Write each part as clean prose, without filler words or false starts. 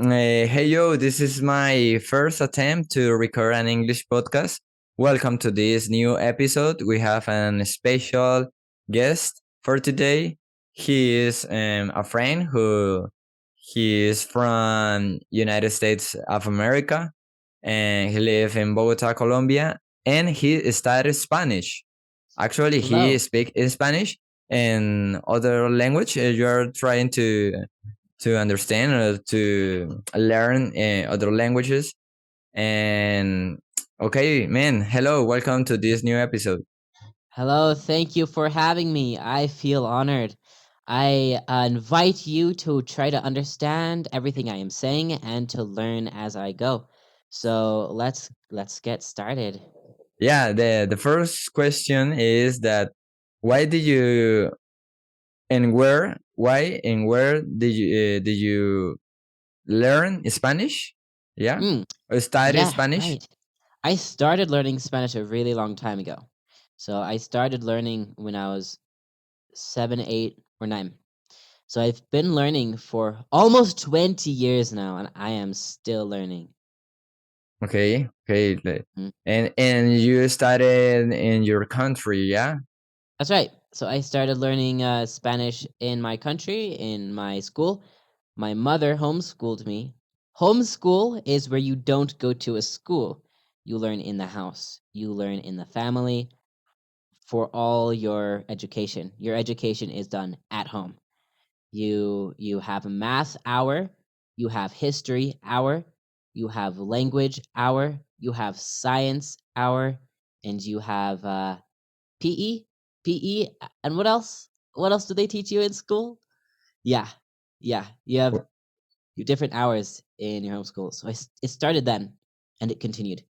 Hey yo, this is my first attempt to record an English podcast. Welcome to this new episode. We have an special guest for today. He is a friend who he is from United States of America and he lives in Bogota, Colombia, and he studied Spanish. Actually, he Hello. speaks Spanish and other language. You are trying to understand or to learn other languages. And okay, man, hello, welcome to this new episode. Hello. Thank you for having me. I feel honored. I invite you to try to understand everything I am saying and to learn as I go. So let's get started. Yeah, the first question is that why did you and where did you learn Spanish? Yeah, Mm, or study yeah, Spanish? right. I started learning Spanish a really long time ago. So I started learning when I was 7, 8, or 9. So I've been learning for almost 20 years now, and I am still learning. Okay, okay, Mm. and you started in your country, yeah? That's right. So I started learning Spanish in my country, in my school. My mother homeschooled me. Homeschool is where you don't go to a school. You learn in the house. You learn in the family for all your education. Your education is done at home. You have a math hour, you have history hour, you have language hour, you have science hour, and you have PE, and what else? What else do they teach you in school? Yeah, yeah, you have different hours in your homeschool. So it started then, and it continued.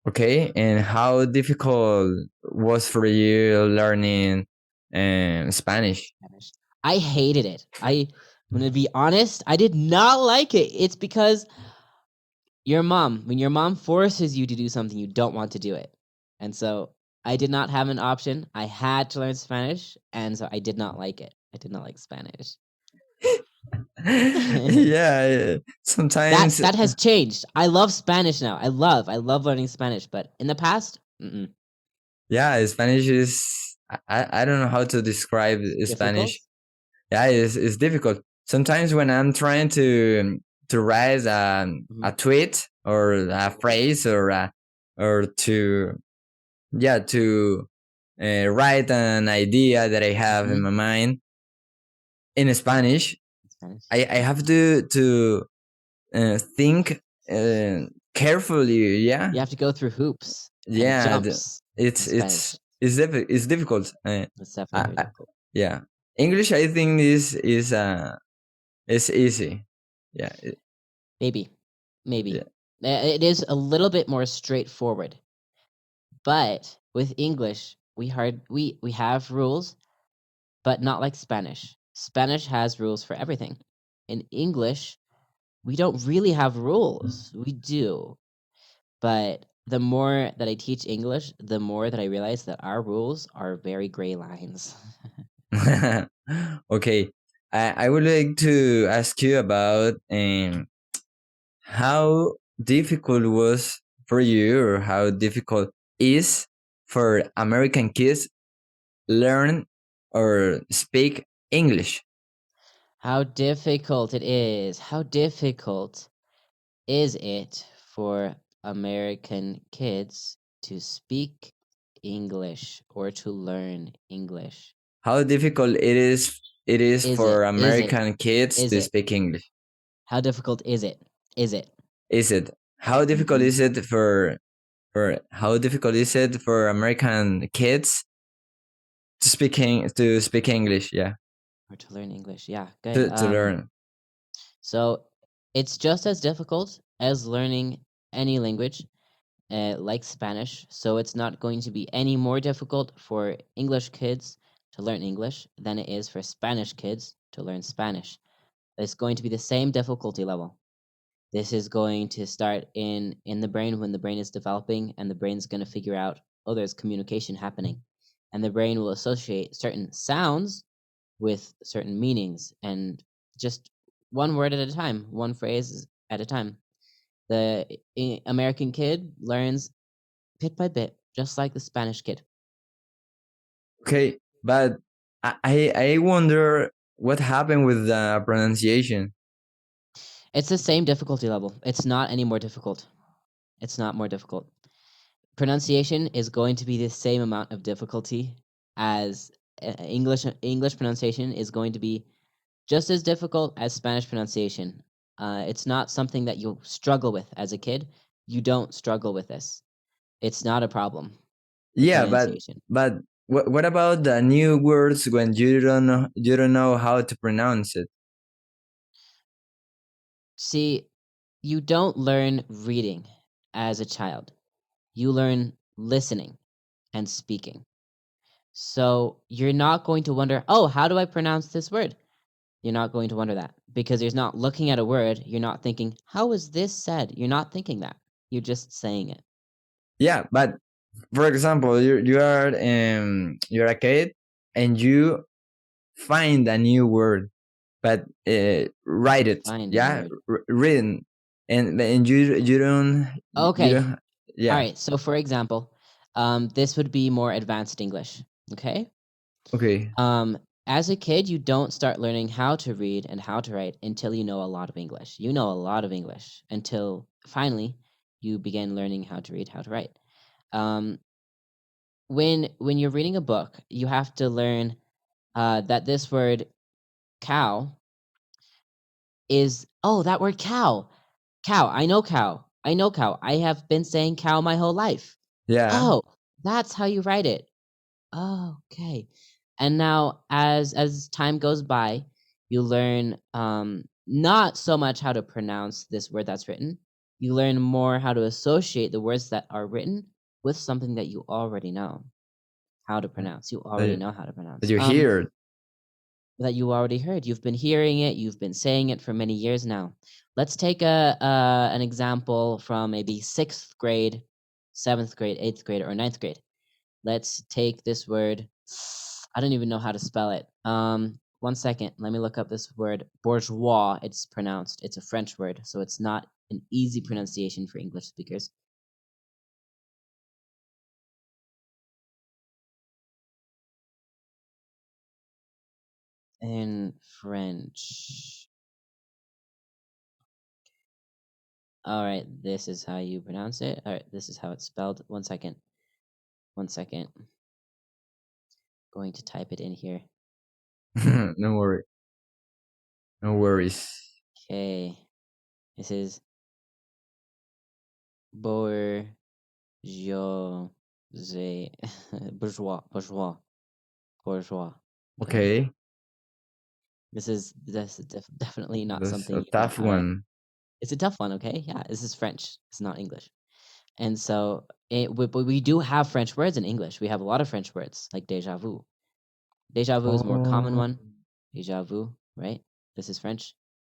Okay, and how difficult was for you learning Spanish? Spanish. I hated it. I'm gonna be honest. I did not like it. It's because when your mom forces you to do something, you don't want to do it, and so I did not have an option. I had to learn Spanish, and so I did not like it. I did not like Spanish. Yeah, That sometimes, that has changed. I love Spanish now. I love learning Spanish, but in the past, yeah, Spanish is, I don't know how to describe Spanish. difficult. Yeah, it's difficult. Sometimes when I'm trying to write Mhm. a tweet or a phrase or to write an idea that I have in Mhm. my mind in Spanish, Spanish. I have to think carefully. Yeah, You have to go through hoops and yeah. jumps in Spanish. It's difficult. It's definitely I, very I, difficult. yeah, English I think is easy. Yeah, Maybe, maybe. yeah. It is a little bit more straightforward, but with English, we have rules, but not like Spanish. Spanish has rules for everything. In English, we don't really have rules. We do, but the more that I teach English, the more that I realize that our rules are very gray lines. Okay, I would like to ask you about how difficult was for you or how difficult is for American kids learn or speak English. How difficult it is. How difficult is it for American kids to speak English or to learn English? How difficult it is Is it? for Is it? American kids Is to it? speak English. How difficult is it? Is it? Is it? How difficult Mhm. is it for how difficult is it for American kids to speak English? Yeah, Or to learn English? Yeah, good. to learn. So it's just as difficult as learning any language, like Spanish. So it's not going to be any more difficult for English kids to learn English than it is for Spanish kids to learn Spanish. It's going to be the same difficulty level. This is going to start in the brain when the brain is developing, and the brain's going to figure out, oh, there's communication happening, and the brain will associate certain sounds with certain meanings, and just one word at a time, one phrase at a time. The American kid learns bit by bit, just like the Spanish kid. Okay, but I wonder what happened with the pronunciation. It's the same difficulty level. It's not any more difficult. It's not more difficult. Pronunciation is going to be the same amount of difficulty as English. English pronunciation is going to be just as difficult as Spanish pronunciation. It's not something that you'll struggle with as a kid. You don't struggle with this. It's not a problem. Yeah, Pronunciation. but what about the new words when you don't know how to pronounce it? See, you don't learn reading as a child. You learn listening and speaking. So you're not going to wonder, oh, how do I pronounce this word? You're not going to wonder that because you're not looking at a word. You're not thinking, how is this said? You're not thinking that. You're just saying it. Yeah, but for example, you're a kid and you find a new word, but write it. Find a new Yeah, word. written, and you Okay. don't. All Yeah. right. So, for example, this would be more advanced English. Okay. Okay. Um, as a kid, you don't start learning how to read and how to write until you know a lot of English. You know a lot of English until finally you begin learning how to read, how to write. Um, when you're reading a book, you have to learn that this word cow is that word cow. Cow. I know cow. I know cow. I have been saying cow my whole life. Yeah. Oh, that's how you write it. Oh, okay. And now as time goes by, you learn not so much how to pronounce this word that's written. You learn more how to associate the words that are written with something that you already know how to pronounce. You already That know how to pronounce. you hear. That you already heard. You've been hearing it, you've been saying it for many years now. Let's take an example from maybe 6th grade, 7th grade, 8th grade, or 9th grade. Let's take this word. I don't even know how to spell it. One second. Let me look up this word. Bourgeois, it's pronounced. It's a French word, so it's not an easy pronunciation for English speakers. In French. All right, this is how you pronounce it. All right, this is how it's spelled. One second. One second. Going to type it in here. No worry. No worries. Okay. This is bourgeois. Bourgeois. Bourgeois. Bourgeois. Okay. Okay. This is definitely not That's something a you know tough how to. one. It's a tough one, okay? Yeah, this is French. It's not English. And so, but we do have French words in English. We have a lot of French words, like déjà vu. Déjà vu is a more common Oh. one. Déjà vu, right? This is French.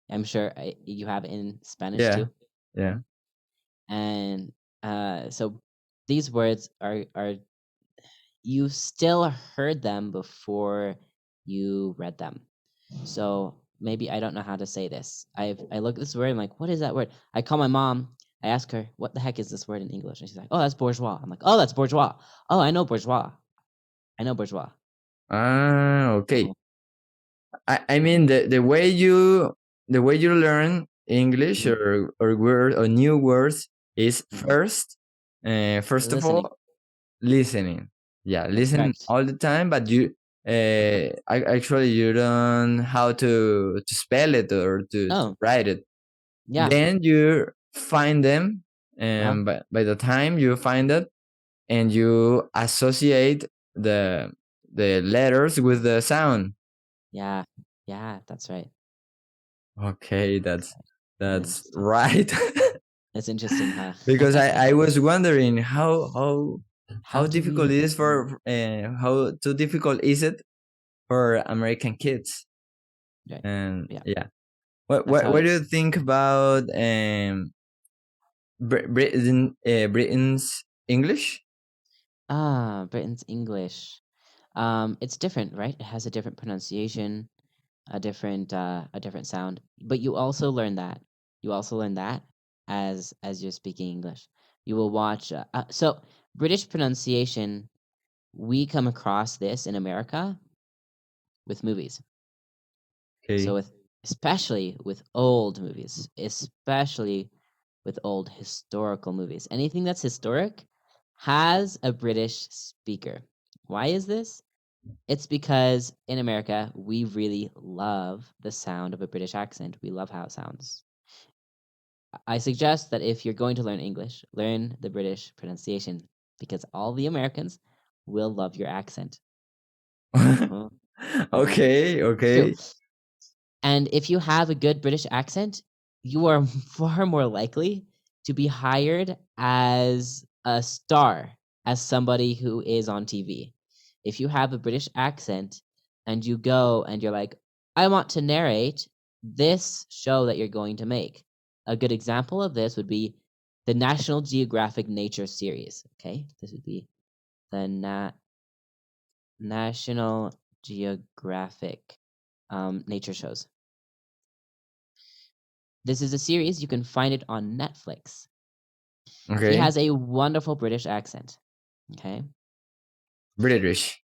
I'm sure you have it in Spanish Yeah. too. Yeah. And so these words are you still heard them before you read them. So maybe I don't know how to say this. I look at this word. I'm like, what is that word? I call my mom. I ask her, what the heck is this word in English? And she's like, oh, that's bourgeois. I'm like, oh, that's bourgeois. Oh, I know bourgeois. I know bourgeois. Ah, okay. Oh, I mean the way you learn English mhm. or word or new words is Mhm. first of Listening. all listening. Yeah, That's listen correct. all the time, but actually you don't how to spell it or to Oh, write it. yeah. Then you find them, Uh-huh. and by the time you find it, and you associate the the letters with the sound. Yeah. Yeah, that's right. Okay, That's right. that's Interesting. right. It's interesting, huh? Because I was wondering How how do difficult we it is for how too difficult is it for American kids. right. And Yeah. yeah, That's how it what do is. you think about Britain's English? Britain's English. It's different, right? It has a different pronunciation. a different sound. But you also learn that. You also learn that as you're speaking English. You will watch. So British pronunciation, we come across this in America with movies. So Okay. especially with old movies, especially with old historical movies. Anything that's historic has a British speaker. Why is this? It's because in America, we really love the sound of a British accent. We love how it sounds. I suggest that if you're going to learn English, learn the British pronunciation because all the Americans will love your accent. Uh-huh. Okay, It's true. okay. And if you have a good British accent, you are far more likely to be hired as a star, as somebody who is on TV. If you have a British accent and you go and you're like, I want to narrate this show that you're going to make. A good example of this would be the National Geographic Nature series. Okay, this would be the National Geographic nature shows. This is a series. You can find it on Netflix. He Okay. has a wonderful British accent. Okay, British.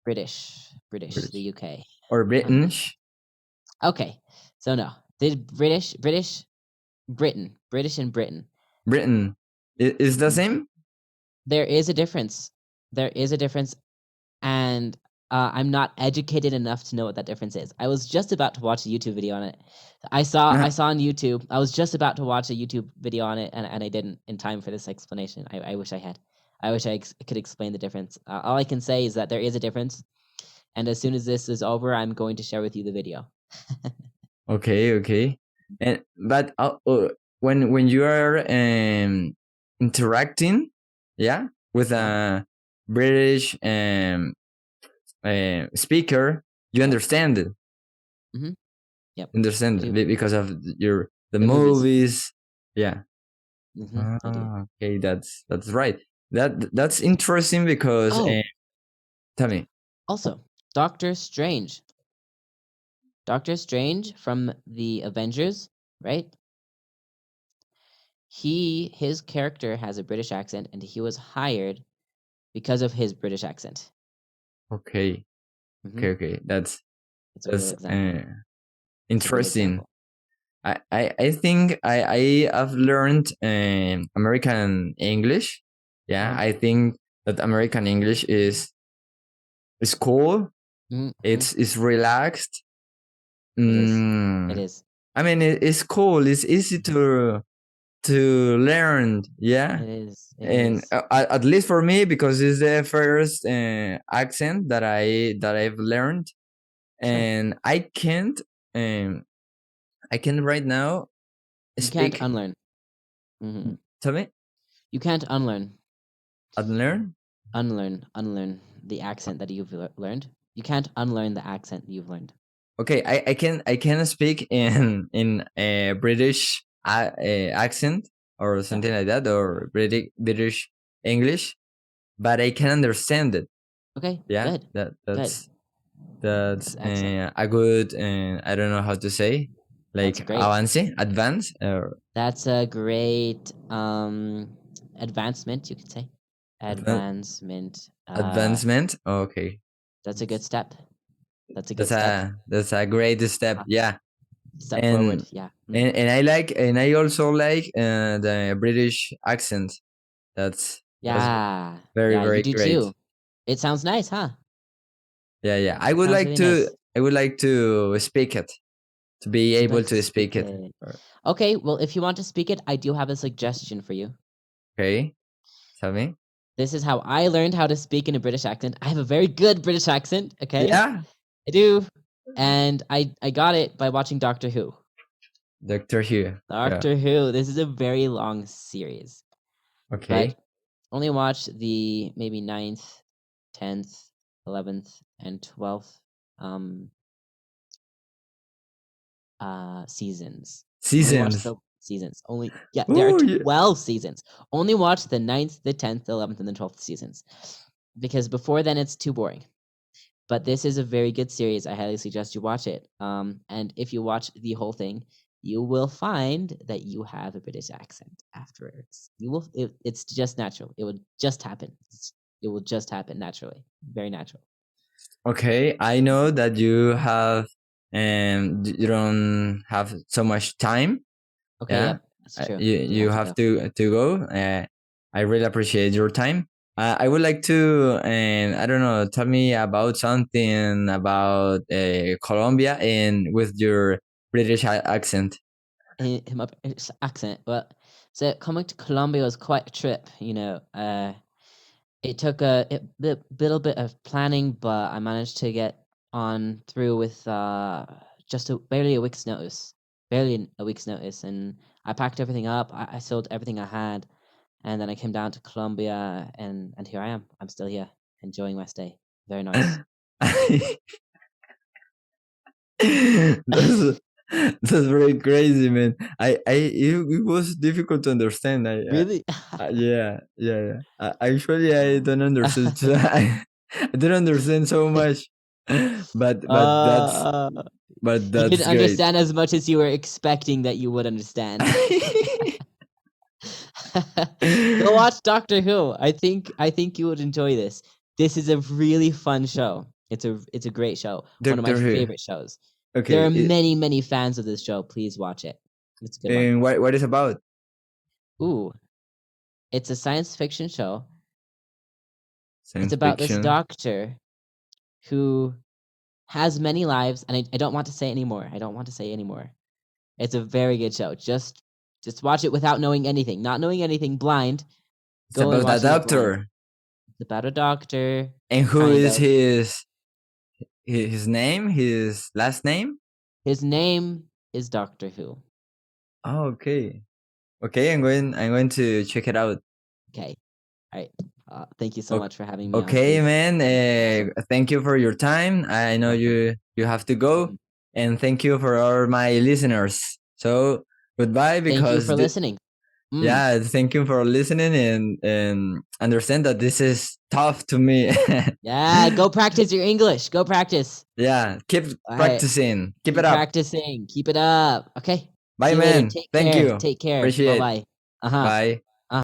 British, the British. UK. Or Um, British. okay, so no, the British and Britain. Britain. Is the Mhm. same? There is a difference. There is a difference, and I'm not educated enough to know what that difference is. I was just about to watch a YouTube video on it. I saw on YouTube. I was just about to watch a YouTube video on it, and I didn't in time for this explanation. I wish I had. I wish I could explain the difference. All I can say is that there is a difference, and as soon as this is over, I'm going to share with you the video. Okay, okay. And but when you are interacting, yeah, with Yeah. a British speaker, you Yep. understand it. Mm-hmm. Yep. I Understand it do. because of your the The movies. movies. Yeah. Mm-hmm. I do. Ah, okay, that's right. That's interesting because Oh, tell me. also, Doctor Strange. Doctor Strange from the Avengers, right? His character has a British accent, and he was hired because of his British accent. Okay, Hmm. okay, okay. It's a real That's example. It's a real interesting. example. I think I have learned American English. Yeah, Uh-huh. I think that American English is cool. Mm-hmm. It's relaxed. It is. It Mm, is. I mean, it's cool. It's easy to learn. Yeah, It is. It and is. at least for me, because it's the first accent that I've learned, Sure. and um I can right now You can't speak. unlearn. Hmm. Tell me, You can't unlearn. unlearn. Unlearn the accent that you've learned. You can't unlearn the accent you've learned. Okay, I can speak in a British accent or Yeah. something like that, or British English, but I can understand it. Okay. Yeah, Good. Good. that's Excellent. a good, I don't know how to say, That's like great. advance, or That's a great advancement, you could say. advan- Advancement. advancement. Okay, That's a good step. That's a good step. that's a great step. Uh, Yeah, Step forward. and Yeah. Hmm. and I also like the British accent. That's Yeah. very Yeah, you very do great. too. It sounds nice, huh? Yeah, yeah. It sounds really nice. I would like to speak it, to be You'd able like to to speak speak it. it. Okay, well, if you want to speak it, I do have a suggestion for you. Okay, tell me. This is how I learned how to speak in a British accent. I have a very good British accent, okay? Yeah, I do. And I got it by watching Doctor Who. Doctor Who. Yeah. Doctor Who. This is a very long series, Okay. but only watch the maybe ninth, 10th, 11th, and 12th um seasons. Only watch Seasons. the seasons. Only yeah, there are Oh yeah. 12 seasons. Only watch the ninth, the 10th, the 11th, and the 12th seasons. Because before then it's too boring. But this is a very good series. I highly suggest you watch it. And if you watch the whole thing, you will find that you have a British accent afterwards. It's just natural. It will just happen. It will just happen naturally. Very natural. Okay, I know that you have you don't have so much time. Okay, Yeah, yep, that's true. you I do have to have go. to go. I really appreciate your time. I would like to, I don't know, tell me about something about Colombia and with your British accent. My accent, but so coming to Colombia was quite a trip. It took little bit of planning, but I managed to get on through with barely a week's notice, and I packed everything up. I sold everything I had, and then I came down to Colombia, and here I am. I'm still here, enjoying my stay. Very nice. that's that's very crazy, man. It was difficult to understand. Really? Yeah, yeah, yeah. Actually, I don't understand. I don't understand so much, but Uh, you didn't that's great. understand as much as you were expecting that you would understand. Go watch Doctor Who. I think you would enjoy this. This is a really fun show. It's a great show. One of my Doctor Who. favorite shows. There Okay, are many fans of this show. Please watch it. It's a good one. and what is about? Ooh, it's a science fiction show. It's Science about this fiction. doctor who has many lives, and I don't want to say anymore. I don't want to say anymore. It's a very good show. Just watch it without knowing anything. Not knowing anything, blind. It's Go and about a watching it blind. doctor. It's about a doctor, And who kind is of. his name? His last name? His name is Doctor Who. Oh, okay. Okay, I'm going to check it out. Okay. All right. Thank you so O- much for having me on, Okay, please. man. Awesome. Thank you for your time. I know Welcome. you have to go, Mhm. and thank you for all my listeners. So goodbye, Thank you because for listening. Mm. yeah, thank you for listening and understand that this is tough to me. Yeah, go practice your English. Go practice. Yeah, keep All right. practicing. Keep it Keep up. practicing. Keep it up. Okay. Bye, See you later. man. Take Thank care. you. Take care. Appreciate. Bye-bye. Uh-huh. Bye.